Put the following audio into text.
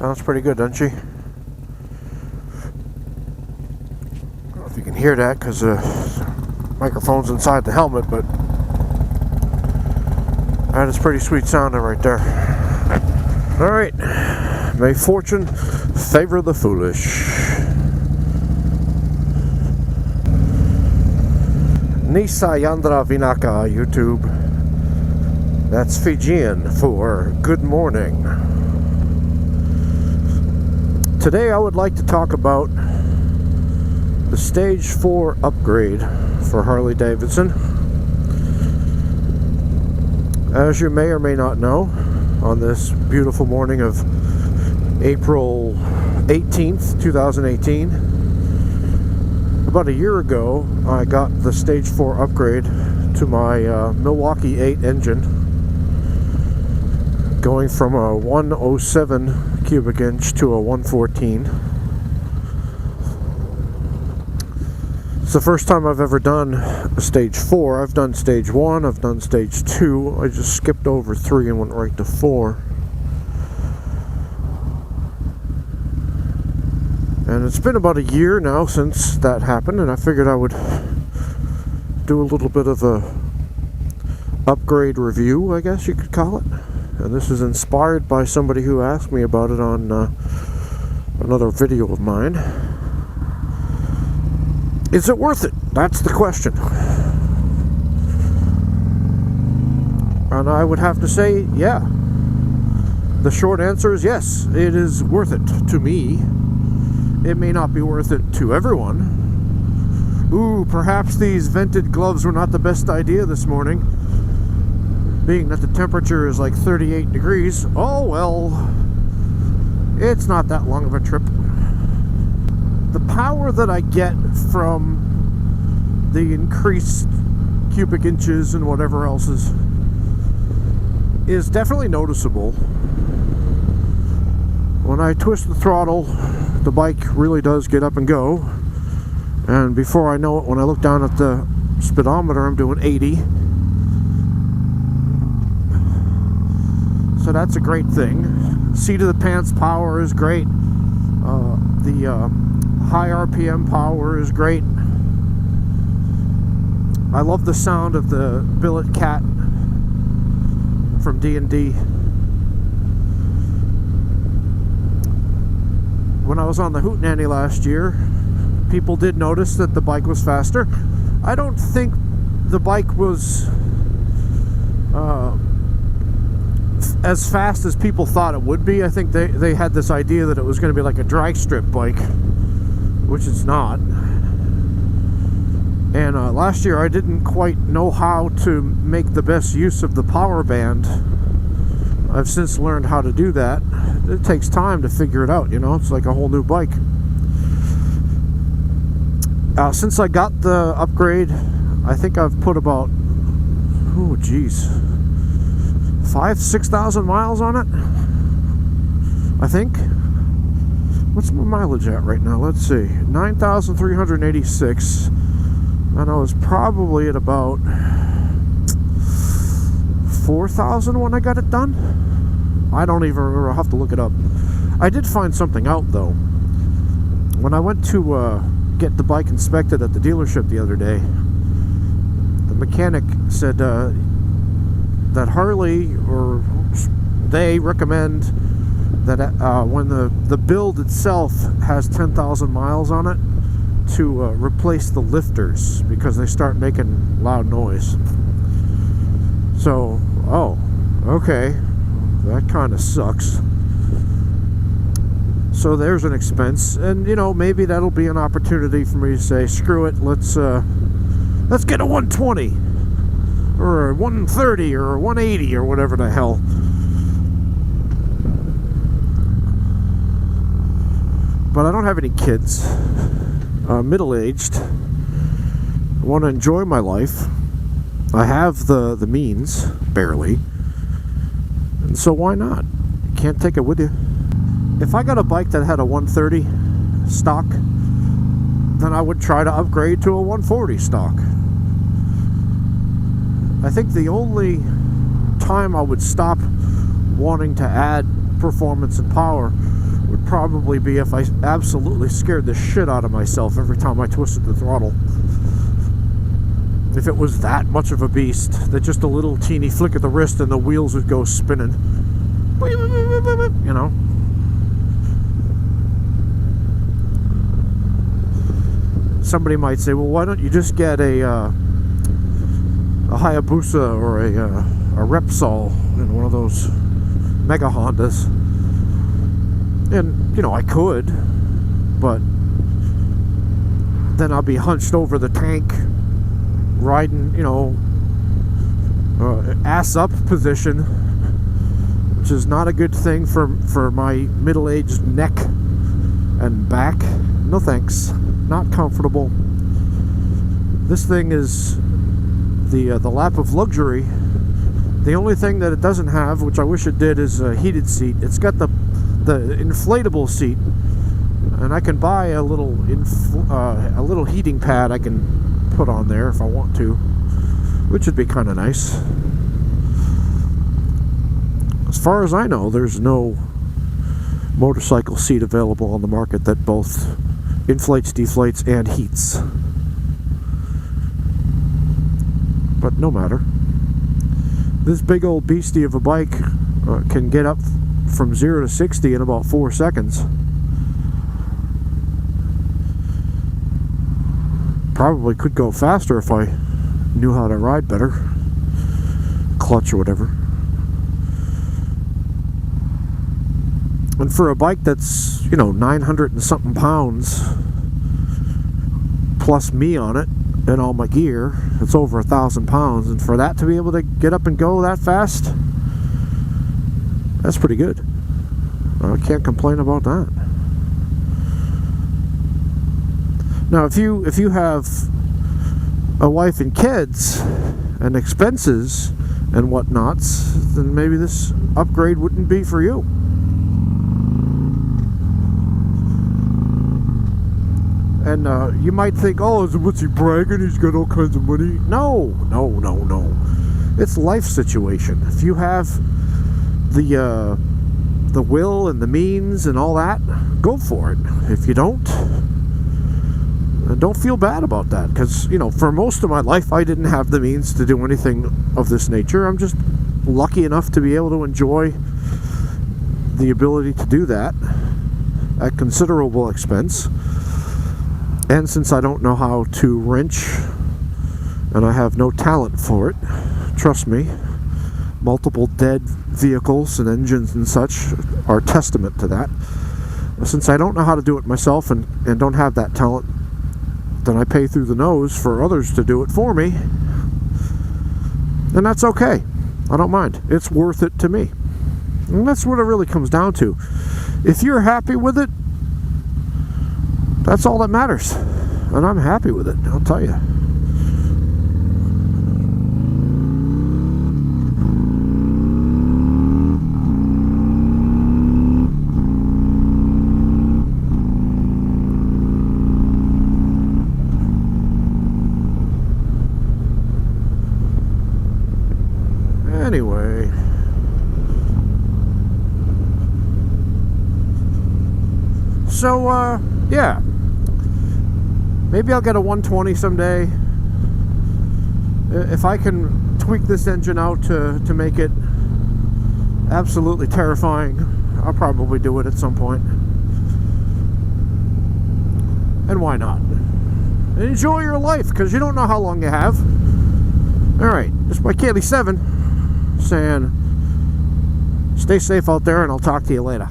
Sounds pretty good, doesn't she? I don't know if you can hear that because the microphone's inside the helmet, but that is pretty sweet sounding right there. Alright, may fortune favor the foolish. Nisa Yandra Vinaka, YouTube. That's Fijian for good morning. Today I would like to talk about the Stage 4 upgrade for Harley-Davidson. As you may or may not know, on this beautiful morning of April 18th, 2018, about a year ago, I got the Stage 4 upgrade to my Milwaukee 8 engine, going from a 107 cubic inch to a 114. It's the first time I've ever done a Stage 4. I've done Stage 1, I've done Stage 2. I just skipped over 3 and went right to 4. And it's been about a year now since that happened, and I figured I would do a little bit of a upgrade review, I guess you could call it. And this is inspired by somebody who asked me about it on another video of mine. Is it worth it? That's the question. And I would have to say, yeah. The short answer is yes, it is worth it to me. It may not be worth it to everyone. Ooh, perhaps these vented gloves were not the best idea this morning, being that the temperature is like 38 degrees. Oh well, it's not that long of a trip. The power that I get from the increased cubic inches and whatever else is definitely noticeable. When I twist the throttle, the bike really does get up and go, and before I know it, when I look down at the speedometer, I'm doing 80. So that's a great thing. Seat of the pants power is great. The high RPM power is great. I love the sound of the billet cat from D&D. When I was on the Hootenanny last year, people did notice that the bike was faster. I don't think the bike was as fast as people thought it would be. I think they had this idea that it was going to be like a drag strip bike, which it's not. And last year I didn't quite know how to make the best use of the power band. I've since learned how to do that. It takes time to figure it out, you know. It's like a whole new bike. Since I got the upgrade, I think I've put about, 6,000 miles on it, I think. What's my mileage at right now? Let's see, 9,386, and I was probably at about 4,000 when I got it done. I don't even remember. I'll have to look it up. I did find something out though. When I went to get the bike inspected at the dealership the other day, the mechanic said that Harley, or they recommend that when the build itself has 10,000 miles on it, to replace the lifters because they start making loud noise. So, oh, okay, that kind of sucks. So there's an expense, and you know, maybe that'll be an opportunity for me to say, screw it, let's get a 120 or a 130 or a 180 or whatever the hell. But I don't have any kids. Middle-aged. I want to enjoy my life. I have the means, barely. And so why not? You can't take it with you. If I got a bike that had a 130 stock, then I would try to upgrade to a 140 stock. I think the only time I would stop wanting to add performance and power would probably be if I absolutely scared the shit out of myself every time I twisted the throttle. If it was that much of a beast, that just a little teeny flick of the wrist and the wheels would go spinning. You know? Somebody might say, well, why don't you just get a Hayabusa or a Repsol in one of those Mega Hondas? And, you know, I could, but then I'll be hunched over the tank, riding, you know, ass up position, which is not a good thing for my middle-aged neck and back. No thanks. Not comfortable. This thing is the lap of luxury. The only thing that it doesn't have, which I wish it did, is a heated seat. It's got the inflatable seat, and I can buy a little heating pad I can put on there if I want to, which would be kind of nice. As far as I know, there's no motorcycle seat available on the market that both inflates, deflates, and heats. But no matter. This big old beastie of a bike can get up from 0 to 60 in about 4 seconds. Probably could go faster if I knew how to ride better. Clutch or whatever. And for a bike that's, you know, 900 and something pounds, plus me on it and all my gear, it's over 1,000 pounds. And for that to be able to get up and go that fast, that's pretty good. I can't complain about that. Now, if you have a wife and kids and expenses and whatnots, then maybe this upgrade wouldn't be for you. And you might think, oh, what's he bragging? He's got all kinds of money. No. It's life situation. If you have the will and the means and all that, go for it. If you don't feel bad about that. Because, you know, for most of my life, I didn't have the means to do anything of this nature. I'm just lucky enough to be able to enjoy the ability to do that at considerable expense. And since I don't know how to wrench, and I have no talent for it, trust me, multiple dead vehicles and engines and such are testament to that. Since I don't know how to do it myself and don't have that talent, then I pay through the nose for others to do it for me. And that's okay. I don't mind. It's worth it to me. And that's what it really comes down to. If you're happy with it, that's all that matters. And I'm happy with it, I'll tell you. Anyway. So, yeah. Maybe I'll get a 120 someday. If I can tweak this engine out to make it absolutely terrifying, I'll probably do it at some point. And why not? Enjoy your life, because you don't know how long you have. Alright, this is my Kaylee 7 saying, stay safe out there, and I'll talk to you later.